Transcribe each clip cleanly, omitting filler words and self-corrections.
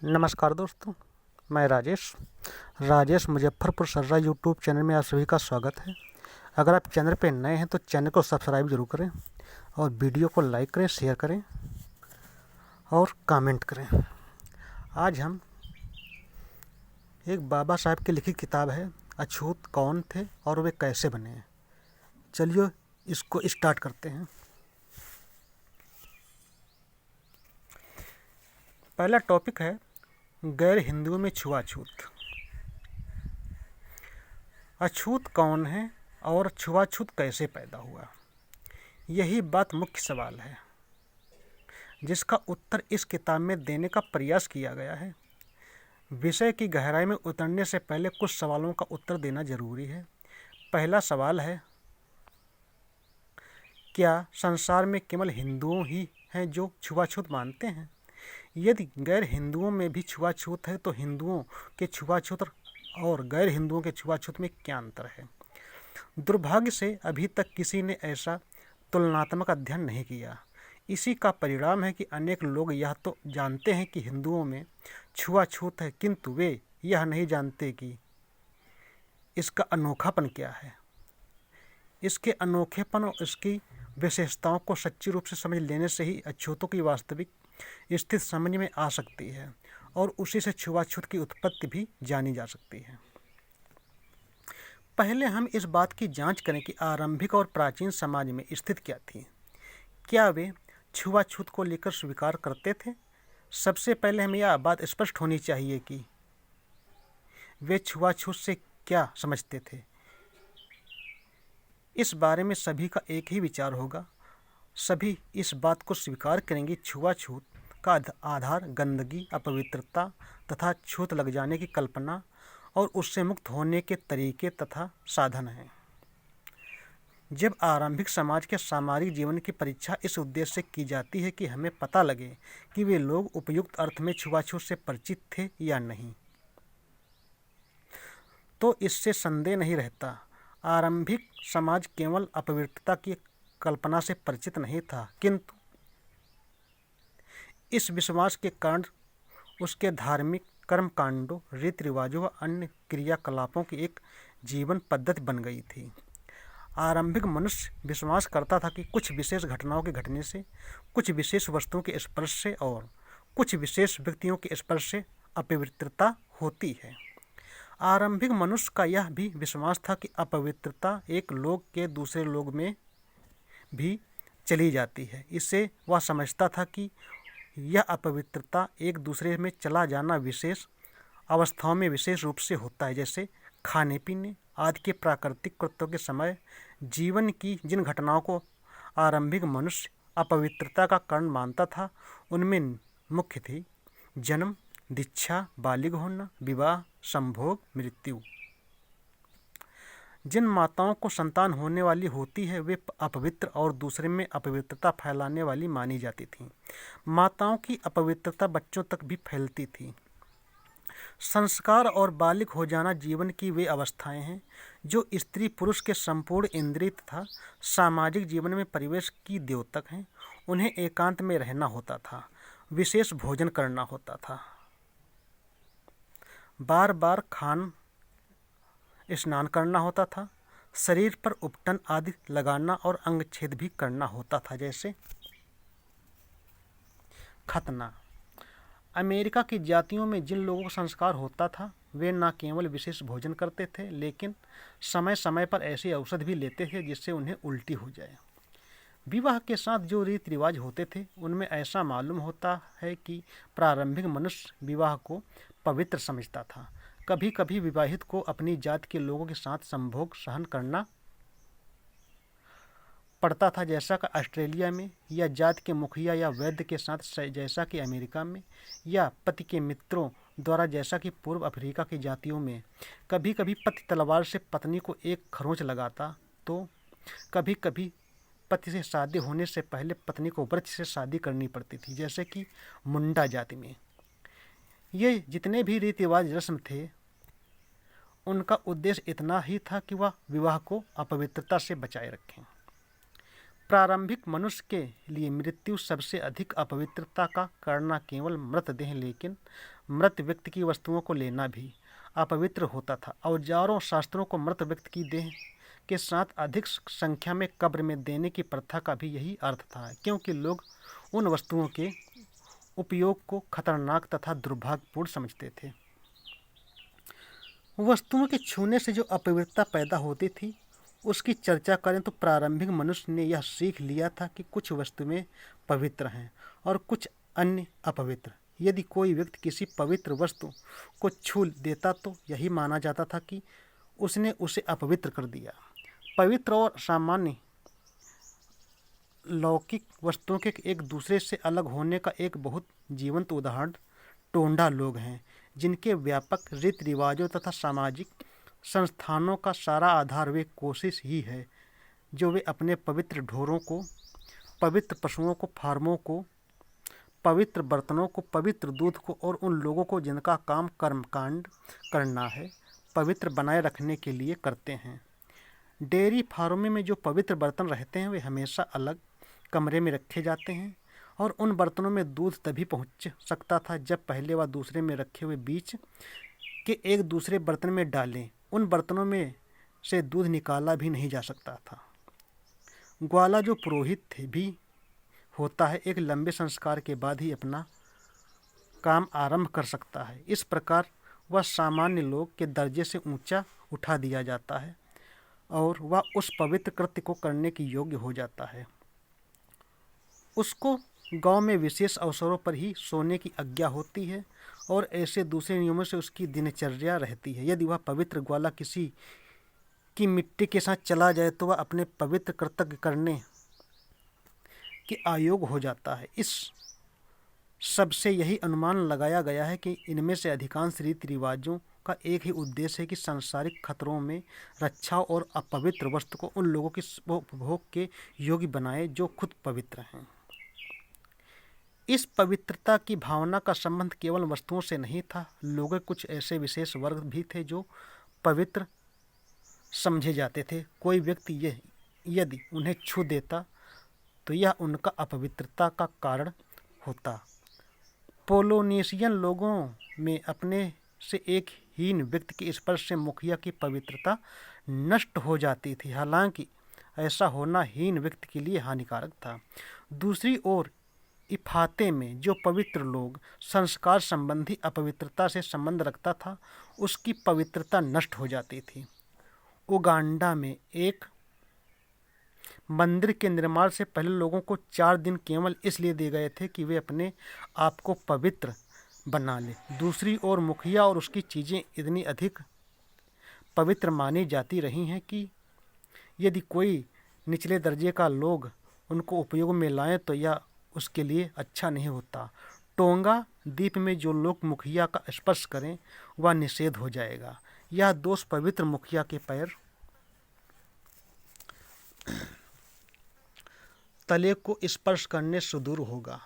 नमस्कार दोस्तों, मैं राजेश मुजफ्फरपुर सर्रा यूट्यूब चैनल में आप सभी का स्वागत है। अगर आप चैनल पे नए हैं तो चैनल को सब्सक्राइब जरूर करें और वीडियो को लाइक करें, शेयर करें और कमेंट करें। आज हम एक बाबा साहब की लिखी किताब है अछूत कौन थे और वे कैसे बने। चलिए इसको स्टार्ट करते हैं। पहला टॉपिक है गैर हिंदुओं में छुआछूत। अछूत कौन है और छुआछूत कैसे पैदा हुआ, यही बात मुख्य सवाल है जिसका उत्तर इस किताब में देने का प्रयास किया गया है। विषय की गहराई में उतरने से पहले कुछ सवालों का उत्तर देना जरूरी है। पहला सवाल है, क्या संसार में केवल हिंदुओं ही हैं जो छुआछूत मानते हैं? यदि गैर हिंदुओं में भी छुआछूत है तो हिंदुओं के छुआछूत और गैर हिंदुओं के छुआछूत में क्या अंतर है? दुर्भाग्य से अभी तक किसी ने ऐसा तुलनात्मक अध्ययन नहीं किया। इसी का परिणाम है कि अनेक लोग यह तो जानते हैं कि हिंदुओं में छुआछूत है, किंतु वे यह नहीं जानते कि इसका अनोखापन क्या है। इसके अनोखेपन और इसकी विशेषताओं को सच्ची रूप से समझ लेने से ही अछूतों की वास्तविक स्थिति समझ में आ सकती है और उसी से छुआछूत की उत्पत्ति भी जानी जा सकती है। पहले हम इस बात की जांच करें कि आरंभिक और प्राचीन समाज में स्थिति क्या थी। क्या वे छुआछूत को लेकर स्वीकार करते थे? सबसे पहले हमें यह बात स्पष्ट होनी चाहिए कि वे छुआछूत से क्या समझते थे। इस बारे में सभी का एक ही विचार होगा। सभी इस बात को स्वीकार करेंगे छुआछूत का आधार गंदगी, अपवित्रता तथा छूत लग जाने की कल्पना और उससे मुक्त होने के तरीके तथा साधन हैं। जब आरंभिक समाज के सामाजिक जीवन की परीक्षा इस उद्देश्य से की जाती है कि हमें पता लगे कि वे लोग उपयुक्त अर्थ में छुआछूत से परिचित थे या नहीं, तो इससे संदेह नहीं रहता। आरंभिक समाज केवल अपवित्रता की कल्पना से परिचित नहीं था, किंतु इस विश्वास के कारण उसके धार्मिक कर्मकांडों, रीति रिवाजों व अन्य क्रियाकलापों की एक जीवन पद्धति बन गई थी। आरंभिक मनुष्य विश्वास करता था कि कुछ विशेष घटनाओं के घटने से, कुछ विशेष वस्तुओं के स्पर्श से और कुछ विशेष व्यक्तियों के स्पर्श से अपवित्रता होती है। आरंभिक मनुष्य का यह भी विश्वास था कि अपवित्रता एक लोग के दूसरे लोग में भी चली जाती है। इससे वह समझता था कि यह अपवित्रता एक दूसरे में चला जाना विशेष अवस्थाओं में विशेष रूप से होता है, जैसे खाने पीने आदि के प्राकृतिक कृत्यों के समय जीवन की जिन घटनाओं को आरंभिक मनुष्य अपवित्रता का कारण मानता था, उनमें मुख्य थी जन्म, दीक्षा, बालिग होना, विवाह, संभोग, मृत्यु। जिन माताओं को संतान होने वाली होती है वे अपवित्र और दूसरे में अपवित्रता फैलाने वाली मानी जाती थीं। माताओं की अपवित्रता बच्चों तक भी फैलती थी। संस्कार और बालिग हो जाना जीवन की वे अवस्थाएं हैं जो स्त्री पुरुष के संपूर्ण इंद्रिय तथा सामाजिक जीवन में परिवेश की द्योतक हैं। उन्हें एकांत में रहना होता था, विशेष भोजन करना होता था, बार बार स्नान करना होता था, शरीर पर उपटन आदि लगाना और अंगछेद भी करना होता था, जैसे खतना। अमेरिका की जातियों में जिन लोगों का संस्कार होता था वे न केवल विशेष भोजन करते थे, लेकिन समय समय पर ऐसी औषध भी लेते थे जिससे उन्हें उल्टी हो जाए। विवाह के साथ जो रीति रिवाज होते थे उनमें ऐसा मालूम होता है कि प्रारंभिक मनुष्य विवाह को पवित्र समझता था। कभी कभी विवाहित को अपनी जात के लोगों के साथ संभोग सहन करना पड़ता था, जैसा कि ऑस्ट्रेलिया में, या जात के मुखिया या वैद्य के साथ जैसा कि अमेरिका में, या पति के मित्रों द्वारा जैसा कि पूर्व अफ्रीका की जातियों में। कभी कभी पति तलवार से पत्नी को एक खरोंच लगाता, तो कभी कभी पति से शादी होने से पहले पत्नी को वृक्ष से शादी करनी पड़ती थी, जैसे कि मुंडा जाति में। ये जितने भी रीति रिवाज रस्म थे उनका उद्देश्य इतना ही था कि वह विवाह को अपवित्रता से बचाए रखें। प्रारंभिक मनुष्य के लिए मृत्यु सबसे अधिक अपवित्रता का कारण न केवल मृतदेह लेकिन मृत व्यक्ति की वस्तुओं को लेना भी अपवित्र होता था। औजारों शास्त्रों को मृत व्यक्ति की देह के साथ अधिक संख्या में कब्र में देने की प्रथा का भी यही अर्थ था, क्योंकि लोग उन वस्तुओं के उपयोग को खतरनाक तथा दुर्भाग्यपूर्ण समझते थे। वस्तुओं के छूने से जो अपवित्रता पैदा होती थी उसकी चर्चा करें तो प्रारंभिक मनुष्य ने यह सीख लिया था कि कुछ वस्तुएं पवित्र हैं और कुछ अन्य अपवित्र। यदि कोई व्यक्ति किसी पवित्र वस्तु को छू देता तो यही माना जाता था कि उसने उसे अपवित्र कर दिया। पवित्र और सामान्य लौकिक वस्तुओं के एक दूसरे से अलग होने का एक बहुत जीवंत उदाहरण टोंडा लोग हैं, जिनके व्यापक रीति रिवाजों तथा सामाजिक संस्थानों का सारा आधार वे कोशिश ही है जो वे अपने पवित्र ढोरों को, पवित्र पशुओं को, फार्मों को, पवित्र बर्तनों को, पवित्र दूध को और उन लोगों को जिनका काम कर्मकांड करना है पवित्र बनाए रखने के लिए करते हैं। डेयरी फार्मों में जो पवित्र बर्तन रहते हैं वे हमेशा अलग कमरे में रखे जाते हैं और उन बर्तनों में दूध तभी पहुंच सकता था जब पहले व दूसरे में रखे हुए बीज के एक दूसरे बर्तन में डालें। उन बर्तनों में से दूध निकाला भी नहीं जा सकता था। ग्वाला जो पुरोहित भी होता है एक लंबे संस्कार के बाद ही अपना काम आरंभ कर सकता है। इस प्रकार वह सामान्य लोग के दर्जे से ऊंचा उठा दिया जाता है और वह उस पवित्र कृत्य को करने की योग्य हो जाता है। उसको गांव में विशेष अवसरों पर ही सोने की आज्ञा होती है और ऐसे दूसरे नियमों से उसकी दिनचर्या रहती है। यदि वह पवित्र ग्वाला किसी की मिट्टी के साथ चला जाए तो वह अपने पवित्र कर्तव्य करने के अयोग्य हो जाता है। इस सबसे यही अनुमान लगाया गया है कि इनमें से अधिकांश रीति रिवाजों का एक ही उद्देश्य है कि सांसारिक खतरों में रक्षा और अपवित्र वस्तु को उन लोगों की उपभोग के योग्य बनाए जो खुद पवित्र हैं। इस पवित्रता की भावना का संबंध केवल वस्तुओं से नहीं था। लोगों कुछ ऐसे विशेष वर्ग भी थे जो पवित्र समझे जाते थे। कोई व्यक्ति यदि उन्हें छू देता तो यह उनका अपवित्रता का कारण होता। पोलिनेशियन लोगों में अपने से एक हीन व्यक्ति के स्पर्श से मुखिया की पवित्रता नष्ट हो जाती थी, हालांकि ऐसा होना हीन व्यक्ति के लिए हानिकारक था। दूसरी ओर इफाते में जो पवित्र लोग संस्कार संबंधी अपवित्रता से संबंध रखता था उसकी पवित्रता नष्ट हो जाती थी। उगांडा में एक मंदिर के निर्माण से पहले लोगों को 4 दिन केवल इसलिए दिए गए थे कि वे अपने आप को पवित्र बना ले। दूसरी ओर मुखिया और उसकी चीज़ें इतनी अधिक पवित्र मानी जाती रही हैं कि यदि कोई निचले दर्जे का लोग उनको उपयोग में लाएं तो यह उसके लिए अच्छा नहीं होता। टोंगा द्वीप में जो लोग मुखिया का स्पर्श करें वह निषेध हो जाएगा। यह दोष पवित्र मुखिया के पैर तले को स्पर्श करने से दूर होगा।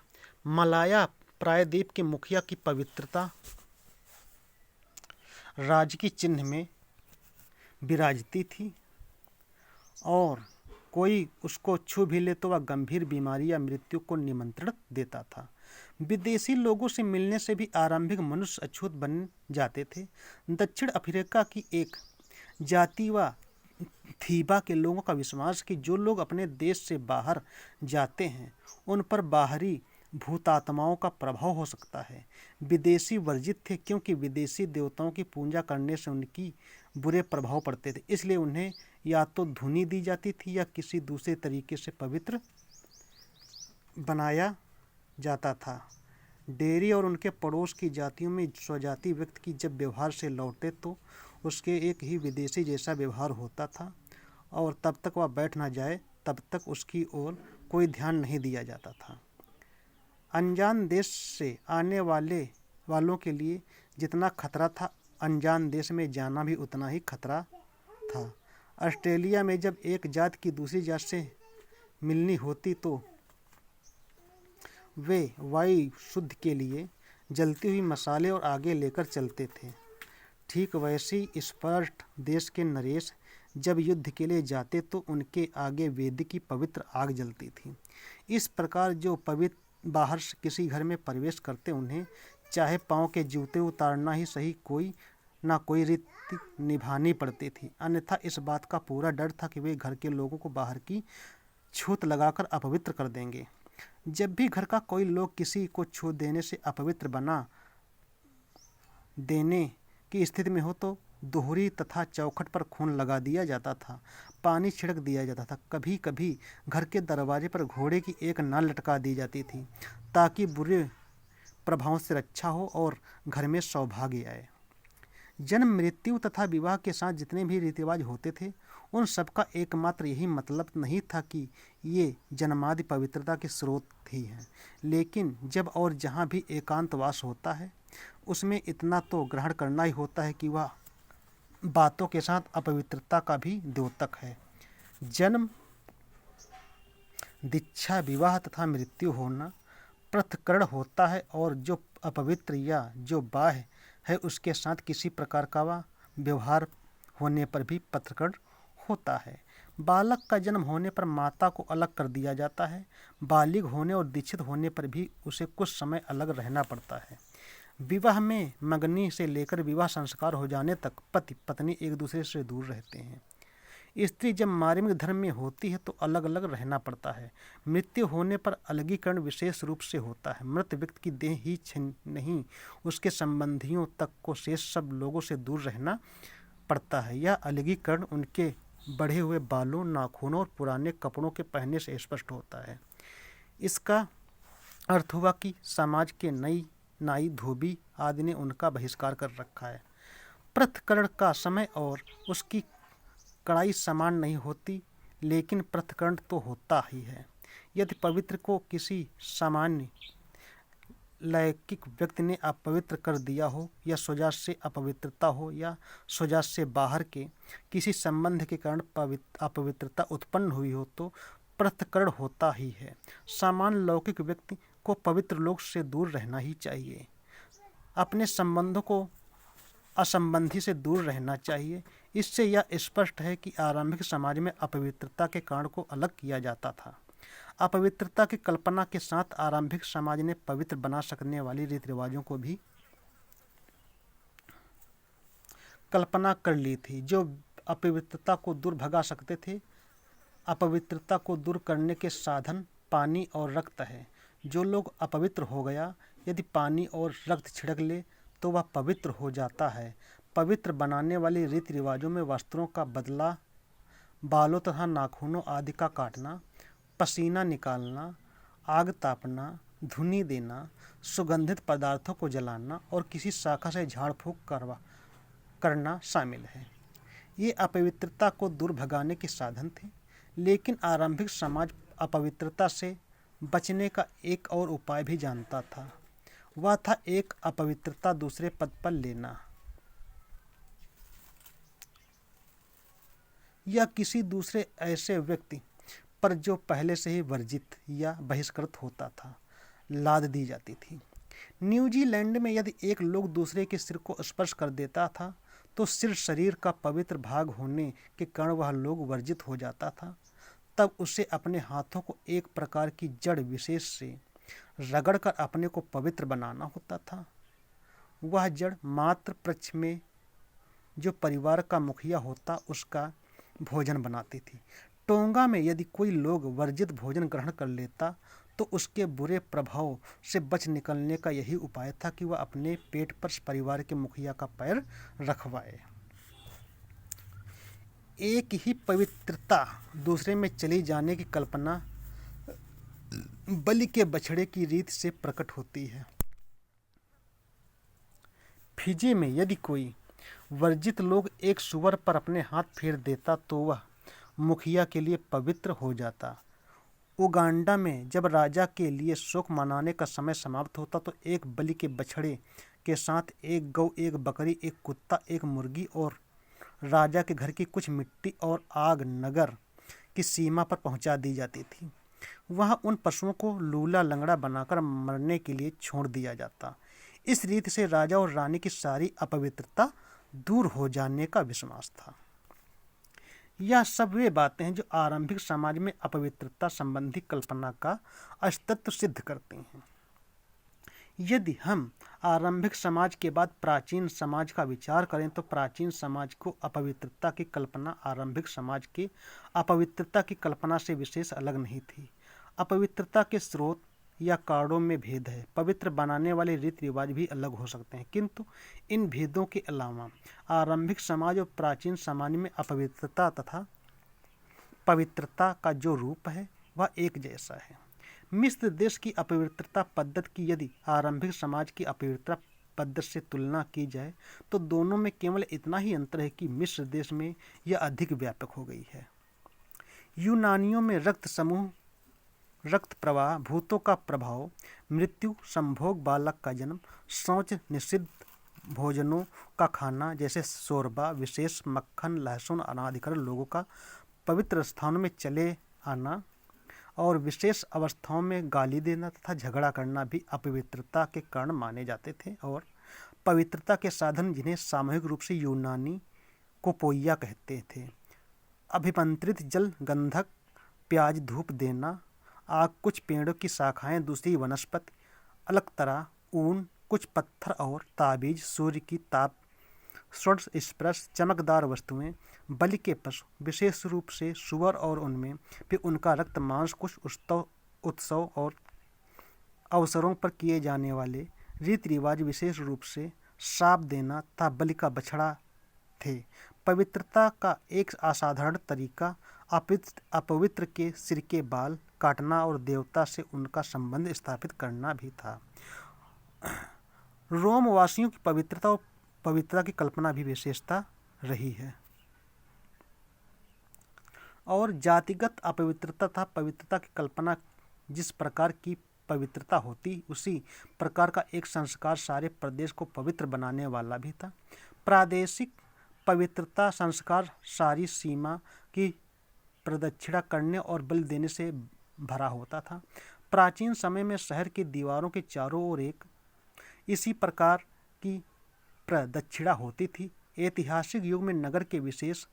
मलाया प्रायद्वीप के मुखिया की पवित्रता राजकीय चिन्ह में विराजती थी और कोई उसको छू भी ले तो वह गंभीर बीमारी या मृत्यु को निमंत्रण देता था। विदेशी लोगों से मिलने से भी आरंभिक मनुष्य अछूत बन जाते थे। दक्षिण अफ्रीका की एक जाति व थीबा के लोगों का विश्वास कि जो लोग अपने देश से बाहर जाते हैं उन पर बाहरी भूतात्माओं का प्रभाव हो सकता है। विदेशी वर्जित थे क्योंकि विदेशी देवताओं की पूजा करने से उनकी बुरे प्रभाव पड़ते थे, इसलिए उन्हें या तो धुनी दी जाती थी या किसी दूसरे तरीके से पवित्र बनाया जाता था। डेरी और उनके पड़ोस की जातियों में स्वजाति व्यक्ति की जब व्यवहार से लौटे तो उसके एक ही विदेशी जैसा व्यवहार होता था और तब तक वह बैठ न जाए तब तक उसकी ओर कोई ध्यान नहीं दिया जाता था। अनजान देश से आने वालों के लिए जितना खतरा था अनजान देश में जाना भी उतना ही खतरा था। ऑस्ट्रेलिया में जब एक जात की दूसरी जात से मिलनी होती तो वे वायु शुद्ध के लिए जलती हुई मसाले और आगे लेकर चलते थे। ठीक वैसी स्पर्ट देश के नरेश जब युद्ध के लिए जाते तो उनके आगे वेदी की पवित्र आग जलती थी। इस प्रकार जो पवित्र बाहर से किसी घर में प्रवेश करते उन्हें चाहे पाँव के जूते उतारना ही सही कोई ना कोई रीति निभानी पड़ती थी, अन्यथा इस बात का पूरा डर था कि वे घर के लोगों को बाहर की छूत लगाकर अपवित्र कर देंगे। जब भी घर का कोई लोग किसी को छू देने से अपवित्र बना देने की स्थिति में हो तो दोहरी तथा चौखट पर खून लगा दिया जाता था, पानी छिड़क दिया जाता था। कभी कभी घर के दरवाजे पर घोड़े की एक नाल लटका दी जाती थी ताकि बुरे प्रभावों से रक्षा हो और घर में सौभाग्य आए। जन्म, मृत्यु तथा विवाह के साथ जितने भी रीति रिवाज होते थे उन सबका एकमात्र यही मतलब नहीं था कि ये जन्मादि पवित्रता के स्रोत ही हैं, लेकिन जब और जहाँ भी एकांतवास होता है उसमें इतना तो ग्रहण करना ही होता है कि वह बातों के साथ अपवित्रता का भी द्योतक है। जन्म, दीक्षा, विवाह तथा मृत्यु होना पृथक्करण होता है और जो अपवित्र या जो बाह्य है उसके साथ किसी प्रकार का व्यवहार होने पर भी पृथक्करण होता है। बालक का जन्म होने पर माता को अलग कर दिया जाता है। बालिग होने और दीक्षित होने पर भी उसे कुछ समय अलग रहना पड़ता है। विवाह में मंगनी से लेकर विवाह संस्कार हो जाने तक पति पत्नी एक दूसरे से दूर रहते हैं। स्त्री जब मार्मिक धर्म में होती है तो अलग अलग रहना पड़ता है। मृत्यु होने पर अलगीकरण विशेष रूप से होता है। मृत व्यक्ति की देह ही नहीं उसके संबंधियों तक को शेष सब लोगों से दूर रहना पड़ता है। यह अलगीकरण उनके बढ़े हुए बालों, नाखूनों और पुराने कपड़ों के पहनने से स्पष्ट होता है। इसका अर्थ हुआ कि समाज के नाई, धोबी आदि ने उनका बहिष्कार कर रखा है। पृथक्करण का समय और उसकी कड़ाई समान नहीं होती, लेकिन पृथक्करण तो होता ही है। यदि पवित्र को किसी सामान्य लौकिक व्यक्ति ने अपवित्र कर दिया हो या स्वजात से अपवित्रता हो या स्वजात से बाहर के किसी संबंध के कारण अपवित्रता उत्पन्न हुई हो तो पृथक्करण होता ही है। सामान्य लौकिक व्यक्ति को पवित्र लोग से दूर रहना ही चाहिए। अपने संबंधों को असंबंधी से दूर रहना चाहिए। इससे यह स्पष्ट है कि आरंभिक समाज में अपवित्रता के कारण को अलग किया जाता था। अपवित्रता की कल्पना के साथ आरंभिक समाज ने पवित्र बना सकने वाली रीति रिवाजों को भी कल्पना कर ली थी जो अपवित्रता को दूर भगा सकते थे। अपवित्रता को दूर करने के साधन पानी और रक्त है। जो लोग अपवित्र हो गया यदि पानी और रक्त छिड़क ले तो वह पवित्र हो जाता है। पवित्र बनाने वाली रीति रिवाजों में वस्त्रों का बदला, बालों तथा नाखूनों आदि का काटना, पसीना निकालना, आग तापना, धुनी देना, सुगंधित पदार्थों को जलाना और किसी शाखा से झाड़ फूंक करना शामिल है। ये अपवित्रता को दूर भगाने के साधन थे, लेकिन आरंभिक समाज अपवित्रता से बचने का एक और उपाय भी जानता था। वह था एक अपवित्रता दूसरे पद पर लेना या किसी दूसरे ऐसे व्यक्ति पर जो पहले से ही वर्जित या बहिष्कृत होता था लाद दी जाती थी। न्यूजीलैंड में यदि एक लोग दूसरे के सिर को स्पर्श कर देता था तो सिर शरीर का पवित्र भाग होने के कारण वह लोग वर्जित हो जाता था। तब उसे अपने हाथों को एक प्रकार की जड़ विशेष से रगड़कर अपने को पवित्र बनाना होता था। वह जड़ मात्र पक्ष में जो परिवार का मुखिया होता उसका भोजन बनाती थी। टोंगा में यदि कोई लोग वर्जित भोजन ग्रहण कर लेता तो उसके बुरे प्रभाव से बच निकलने का यही उपाय था कि वह अपने पेट पर परिवार के मुखिया का पैर रखवाए। एक ही पवित्रता दूसरे में चली जाने की कल्पना बलि के बछड़े की रीत से प्रकट होती है। फिजी में यदि कोई वर्जित लोग एक सुअर पर अपने हाथ फेर देता तो वह मुखिया के लिए पवित्र हो जाता। उगांडा में जब राजा के लिए शोक मनाने का समय समाप्त होता तो एक बलि के बछड़े के साथ एक गौ, एक बकरी, एक कुत्ता, एक मुर्गी और राजा के घर की कुछ मिट्टी और आग नगर की सीमा पर पहुंचा दी जाती थी। वहां उन पशुओं को लूला लंगड़ा बनाकर मरने के लिए छोड़ दिया जाता। इस रीति से राजा और रानी की सारी अपवित्रता दूर हो जाने का विश्वास था। यह सब वे बातें हैं जो आरंभिक समाज में अपवित्रता संबंधी कल्पना का अस्तित्व सिद्ध करती हैं। यदि हम आरंभिक समाज के बाद प्राचीन समाज का विचार करें तो प्राचीन समाज को अपवित्रता की कल्पना आरंभिक समाज के अपवित्रता की कल्पना से विशेष अलग नहीं थी। अपवित्रता के स्रोत या कारणों में भेद है। पवित्र बनाने वाले रीति रिवाज भी अलग हो सकते हैं, किंतु इन भेदों के अलावा आरंभिक समाज और प्राचीन समाज में अपवित्रता तथा पवित्रता का जो रूप है वह एक जैसा है। मिस्र देश की अपवित्रता पद्धति की यदि आरंभिक समाज की अपवित्रता पद्धति से तुलना की जाए तो दोनों में केवल इतना ही अंतर है कि मिस्र देश में यह अधिक व्यापक हो गई है। यूनानियों में रक्त समूह, रक्त प्रवाह, भूतों का प्रभाव, मृत्यु, संभोग, बालक का जन्म, शौच, निषिद्ध भोजनों का खाना जैसे शोरबा, विशेष मक्खन, लहसुन, अनाधिकृत लोगों का पवित्र स्थानों में चले आना और विशेष अवस्थाओं में गाली देना तथा झगड़ा करना भी अपवित्रता के कारण माने जाते थे। और पवित्रता के साधन जिन्हें सामूहिक रूप से यूनानी कोपोइया कहते थे, अभिमंत्रित जल, गंधक, प्याज, धूप देना, आग, कुछ पेड़ों की शाखाएं, दूसरी वनस्पति, अलकतरा, ऊन, कुछ पत्थर और ताबीज, सूर्य की ताप, स्वर्ण स्पर्श, चमकदार वस्तुएं, बलि के पशु, विशेष रूप से सुअर और उनमें फिर उनका रक्त मांस, कुछ उत्सव और अवसरों पर किए जाने वाले रीति रिवाज, विशेष रूप से श्राप देना तथा बलि का बछड़ा थे। पवित्रता का एक असाधारण तरीका अपवित्र के सिर के बाल काटना और देवता से उनका संबंध स्थापित करना भी था। रोम वासियों की पवित्रता और पवित्रता की कल्पना भी विशेषता रही है। और जातिगत अपवित्रता तथा पवित्रता की कल्पना जिस प्रकार की पवित्रता होती उसी प्रकार का एक संस्कार सारे प्रदेश को पवित्र बनाने वाला भी था। प्रादेशिक पवित्रता संस्कार सारी सीमा की प्रदक्षिणा करने और बलि देने से भरा होता था। प्राचीन समय में शहर की दीवारों के चारों ओर एक इसी प्रकार की प्रदक्षिणा होती थी। ऐतिहासिक युग में नगर के विशेष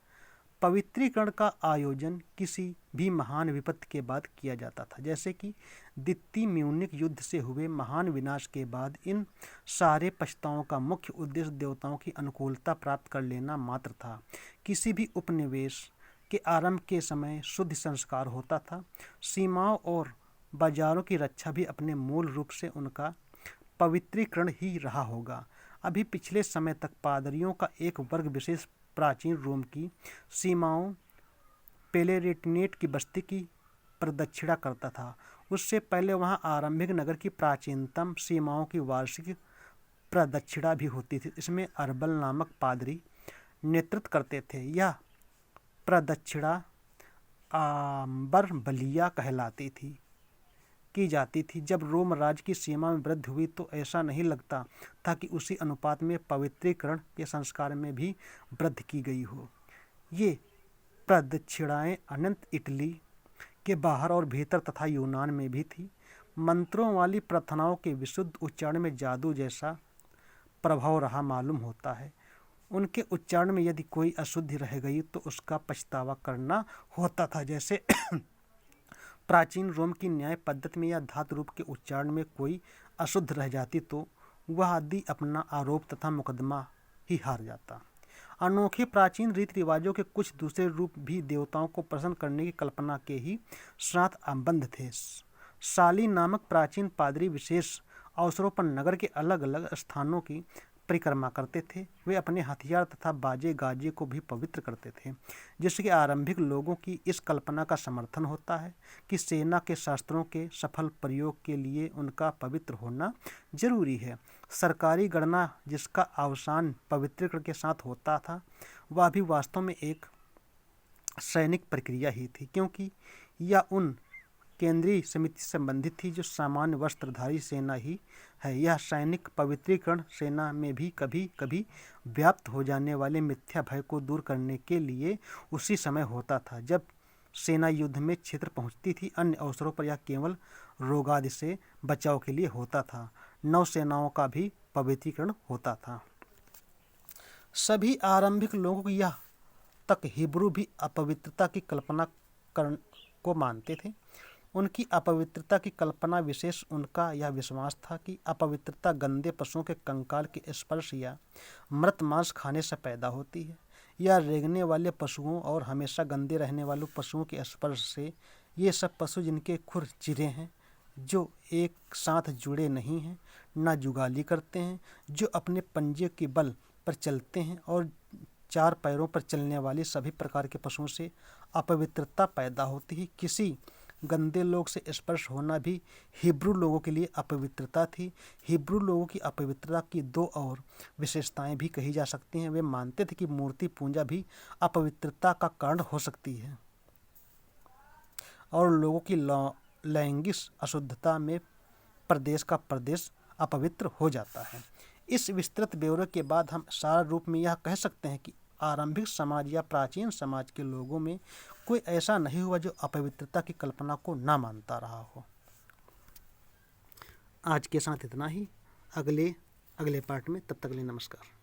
पवित्रीकरण का आयोजन किसी भी महान विपत्ति के बाद किया जाता था, जैसे कि द्वितीय म्यूनिख युद्ध से हुए महान विनाश के बाद। इन सारे पछताओं का मुख्य उद्देश्य देवताओं की अनुकूलता प्राप्त कर लेना मात्र था। किसी भी उपनिवेश के आरंभ के समय शुद्ध संस्कार होता था। सीमाओं और बाजारों की रक्षा भी अपने मूल रूप से उनका पवित्रीकरण ही रहा होगा। अभी पिछले समय तक पादरियों का एक वर्ग विशेष प्राचीन रोम की सीमाओं पेलेरिटिनेट की बस्ती की प्रदक्षिणा करता था। उससे पहले वहां आरंभिक नगर की प्राचीनतम सीमाओं की वार्षिक प्रदक्षिणा भी होती थी। इसमें अरबल नामक पादरी नेतृत्व करते थे। यह प्रदक्षिणा आम्बर बलिया कहलाती थी की जाती थी। जब रोम राज्य की सीमा में वृद्धि हुई तो ऐसा नहीं लगता था कि उसी अनुपात में पवित्रीकरण के संस्कार में भी वृद्धि की गई हो। ये प्रदक्षिणाएं अनंत इटली के बाहर और भीतर तथा यूनान में भी थी। मंत्रों वाली प्रार्थनाओं के विशुद्ध उच्चारण में जादू जैसा प्रभाव रहा मालूम होता है। उनके उच्चारण में यदि कोई अशुद्धि रह गई तो उसका पछतावा करना होता था। जैसे प्राचीन रोम की न्याय पद्धति में या धातु रूप के उच्चारण में कोई अशुद्ध रह जाती तो वह आदि अपना आरोप तथा मुकदमा ही हार जाता। अनोखे प्राचीन रीति रिवाजों के कुछ दूसरे रूप भी देवताओं को प्रसन्न करने की कल्पना के ही साथ आबद्ध थे। साली नामक प्राचीन पादरी विशेष अवसरों पर नगर के अलग अलग स्थानों की परिक्रमा करते थे। वे अपने हथियार तथा बाजे गाजे को भी पवित्र करते थे, जिसके आरंभिक लोगों की इस कल्पना का समर्थन होता है कि सेना के शस्त्रों के सफल प्रयोग के लिए उनका पवित्र होना जरूरी है। सरकारी गणना जिसका अवसान पवित्रीकरण के साथ होता था वह भी वास्तव में एक सैनिक प्रक्रिया ही थी, क्योंकि यह उन केंद्रीय समिति से संबंधित थी जो सामान्य वस्त्रधारी सेना ही है। यह सैनिक पवित्रीकरण सेना में भी कभी कभी व्याप्त हो जाने वाले मिथ्या भय को दूर करने के लिए उसी समय होता था जब सेना युद्ध में क्षेत्र पहुंचती थी। अन्य अवसरों पर यह केवल रोगादि से बचाव के लिए होता था। नौसेनाओं का भी पवित्रीकरण होता था। सभी आरंभिक लोगों को यह तक हिब्रू भी अपवित्रता की कल्पना को मानते थे। उनकी अपवित्रता की कल्पना विशेष उनका यह विश्वास था कि अपवित्रता गंदे पशुओं के कंकाल के स्पर्श या मृत मांस खाने से पैदा होती है, या रेंगने वाले पशुओं और हमेशा गंदे रहने वाले पशुओं के स्पर्श से। ये सब पशु जिनके खुर चिरे हैं, जो एक साथ जुड़े नहीं हैं, ना जुगाली करते हैं, जो अपने पंजे के बल पर चलते हैं और 4 पैरों पर चलने वाले सभी प्रकार के पशुओं से अपवित्रता पैदा होती है। किसी गंदे लोग से स्पर्श होना भी हिब्रू लोगों के लिए अपवित्रता थी। हिब्रू लोगों की अपवित्रता की 2 और विशेषताएं भी कही जा सकती हैं। वे मानते थे कि मूर्ति पूजा भी अपवित्रता का कारण हो सकती है और लोगों की लैंगिक अशुद्धता में प्रदेश का प्रदेश अपवित्र हो जाता है। इस विस्तृत ब्यौरे के बाद हम सार रूप में यह कह सकते हैं कि आरंभिक समाज या प्राचीन समाज के लोगों में कोई ऐसा नहीं हुआ जो अपवित्रता की कल्पना को ना मानता रहा हो। आज के साथ इतना ही। अगले पार्ट में, तब तक के लिए नमस्कार।